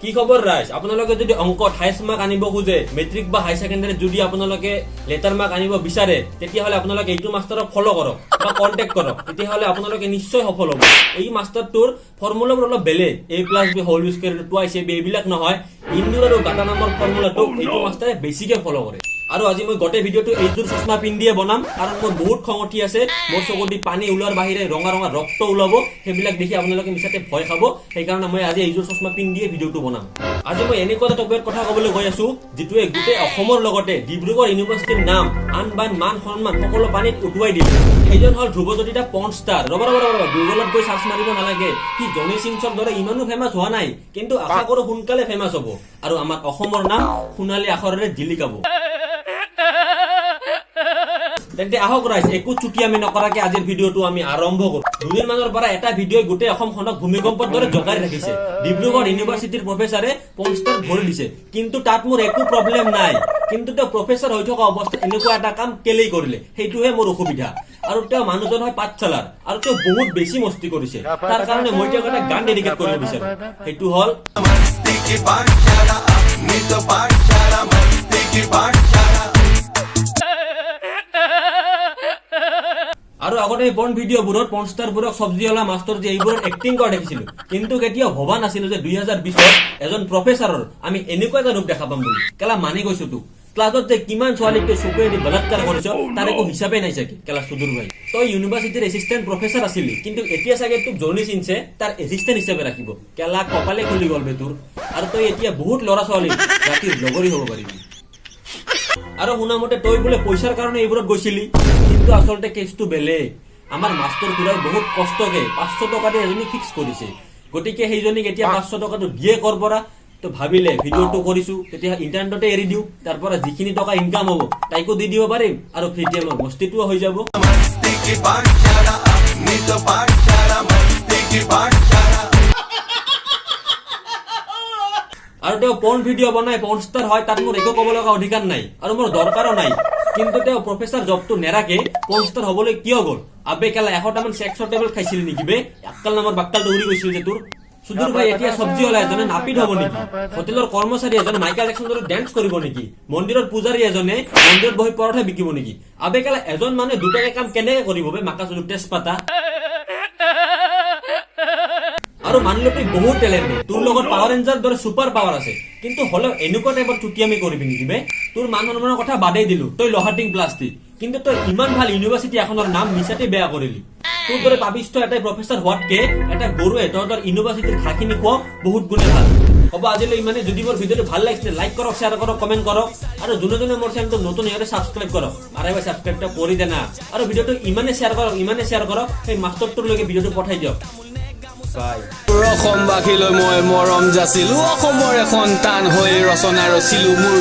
কি খবৰ ৰাইজ আপোনালোকে যদি অংক 28 মাৰ্ক আনিব খুজে মেট্ৰিক বা হাই সেকেন্ডাৰী যদি আপোনালোকে লেটাৰ মাৰ্ক আনিব বিচাৰে তেতিয়া হলে আপোনালোকে এইটো মাষ্টাৰক ফলো কৰক বা কন্টাক্ট কৰক তেতিয়া হলে আপোনালোকে নিশ্চয় সফল হ'ব এই মাষ্টাৰটোৰ ফৰ্মুলাবোৰ অলপ বেলেগ a+b² টুৱাইছ ab এইবিলাক নহয় ইন্দুৰ আৰু গাটা নামৰ ফৰ্মুলাটো এইটো মাষ্টাৰে বেছিকে ফলো কৰে আৰু আজি মই গটে ভিডিওটো এইটোৰ চশমা পিন্ধিয়ে বনাম কাৰণ মোৰ বহুত খং উঠি আছে মোৰ চকুদি পানী ওলোৱাৰ বাহিৰে ৰঙা ৰঙা ৰক্ত ওলাব সেইবিলাক দেখি আপোনালোকে মিছাতে ভয় খাব সেই কাৰণে মই আজি এইটোৰ চশমা পিন্ধিয়ে ভিডিওটো বনাম আজি মই এনেকুৱা এটা টপিকৰ কথা ক'বলৈ গৈ আছো যিটোৱে গোটেই অসমৰ লগতে ডিব্ৰুগড় ইউনিভাৰ্চিটিৰ নাম আনবান মান সন্মান সকলো পানীত উঠুৱাই দিলে সেইজন হল ধ্ৰুৱজ্যোতিতা পৰ্ন ষ্টাৰ ৰবা গুগলত গৈ সাৰ্চ মাৰিব নালাগে সি জনি সিংছৰ দৰে ইমানো ফেমাস হোৱা নাই কিন্তু আশা কৰো সোনকালে ফেমাস হ'ব আৰু আমাৰ অসমৰ নাম সোণালী আখৰেৰে জিলিকাব তেন্তে আহক ৰাইজ একো চুটি আমি নকৰাকে আজিৰ ভিডিওটো আমি আৰম্ভ কৰো দুদিন মানৰ পৰা এটা ভিডিঅ'ই গোটেই অসমখনক ভূমিকম্পৰ দৰে জগাই ৰাখিছে ডিব্ৰুগড় ইউনিভাৰ্চিটিৰ প্ৰফেছৰে পঞ্চটাৰ ভৰি দিছে কিন্তু তাত মোৰ একো প্ৰব্লেম নাই কিন্তু তেওঁ প্ৰফেছৰ হৈ থকা অৱস্থাত এনেকুৱা এটা কাম কেলেই কৰিলে সেইটোহে মোৰ অসুবিধা আৰু তেওঁ মানুহজন হয় পাঠশালাৰ আৰু তেওঁ বহুত বেছি মস্তি কৰিছে তাৰ কাৰণে মই তেওঁক এটা গান ডেডিকেট কৰিব বিচাৰো সেইটো হল আৰু আগতে এই পৰ্ন ভিডিঅ'বোৰত পৰ্নষ্টাৰবোৰক চব্জিৱালা মাষ্টৰ যে এইবোৰত এক্টিং কৰা দেখিছিলো কিন্তু কেতিয়াও ভবা নাছিলো যে 2020ত এজন প্ৰফেছৰৰ আমি এনেকুৱা এটা ৰূপ দেখা পাম বুলি কেলা মানি গৈছো তো ক্লাছত যে কিমান ছোৱালীক চকুৱেদি বলাৎকাৰ কৰিছ তাৰ একো হিচাপে নাই চাগে কেলা সুদূৰ ভাই তই ইউনিভাৰ্চিটিৰ এছিষ্টেণ্ট প্ৰফেছৰ আছিলি কিন্তু এতিয়া চাগে তোক জনি সিনছে তাৰ এছিষ্টেণ্ট হিচাপে ৰাখিব কেলা কপালে খুলি গ'ল বে তোৰ আৰু তই এতিয়া বহুত ল'ৰা ছোৱালী ৰাতিৰ লগৰী হ'ব পাৰিবি আৰু শুনামতে তই বোলে পইচাৰ কাৰণে এইবোৰত গৈছিলি কিন্তু আচলতে কেছটো বেলেগ আমাৰ মাষ্টৰ খুৰাই বহুত কষ্টকে 500 টকা দি এজনী ফিক্স কৰিছে গতিকে সেইজনীক এতিয়া 500 টকাটো দিয়ে কৰ পৰা তো ভাবিলে ভিডিওটো কৰিছো তেতিয়া ইন্টাৰনেটতে এৰি দিও তাৰ পৰা যিখিনি টকা ইনকাম হ'ব তাইকো দি দিব পাৰিম আৰু ফ্ৰীতে মোৰ মস্তিটোও হৈ যাব আৰু তেওঁ পৰ্ন ভিডিঅ' বনাই পৰ্নষ্টাৰ হয় তাত মোৰ একো ক'ব লগা অধিকাৰ নাই আৰু মোৰ দৰকাৰো নাই কিন্তু তেওঁ প্ৰফেছৰ জবটো নেৰাকে পৰ্নষ্টাৰ হ'বলৈ কিয় গ'ল আবে কেলা 100টামান সেক্সৰ টেবলেট খাইছিল নেকি বে আক্কাল নামৰ বাক্কালটো উৰি গৈছিল যে তোৰ সুদূৰ ভাই এতিয়া চব্জিৱালা এজনে নাপিত হ'ব নেকি হোটেলৰ কৰ্মচাৰী এজনে মাইকেল জেকছনৰ দৰে ডান্স কৰিব নেকি মন্দিৰৰ পূজাৰী এজনে মন্দিৰত বহি পৰঠা বিকিব নেকি আবে কেলা এজন মানে দুটাকে কাম কেনেকে কৰিব বে মাকাচুৰ তেজপাতা আৰু মানিলতে বহুত টেলেণ্ট তোৰ লগত পাৱাৰ ৰেঞ্জাৰ দৰে সুপাৰ পাৱাৰ আছে কিন্তু হলেও এনেকুৱা টাইপৰ চুটি আমি কৰিবি নেকি বে তোৰ মানুহৰ কথা বাদেই দিলো তই লহাটিং প্লাষ্টিক কিন্তু তই ইমান ভাল ইউনিভাৰ্চিটি এখনৰ নাম মিছাতে বেয়া কৰিলি তোৰ দৰে পাবিষ্ট এটা প্ৰফেছৰ হোৱাতকে এটা গৰুৱে তহঁতৰ ইউনিভাৰ্চিটিৰ খাখিনি খোৱা বহুত গুণে ভাল হ'ব আজিলৈ ইমানে যদি মোৰ ভিডিওটো ভাল লাগিছে লাইক কৰক শ্বেয়াৰ কৰক কমেন্ট কৰক আৰু যোনে মোৰ চেনেলটো নতুন হয় সাবস্ক্ৰাইব কৰক আৰু ভাই সাবস্ক্ৰাইবটা কৰি দেনা আৰু ভিডিওটো ইমানে শ্বেয়াৰ কৰক সেই মাষ্টৰটোৰ লৈকে ভিডিওটো পঠাই দিয়ক অসমবাসীলৈ মই মৰম যাচিলো অসমৰ এখন টান হৈ ৰচনা ৰচিলো মোৰ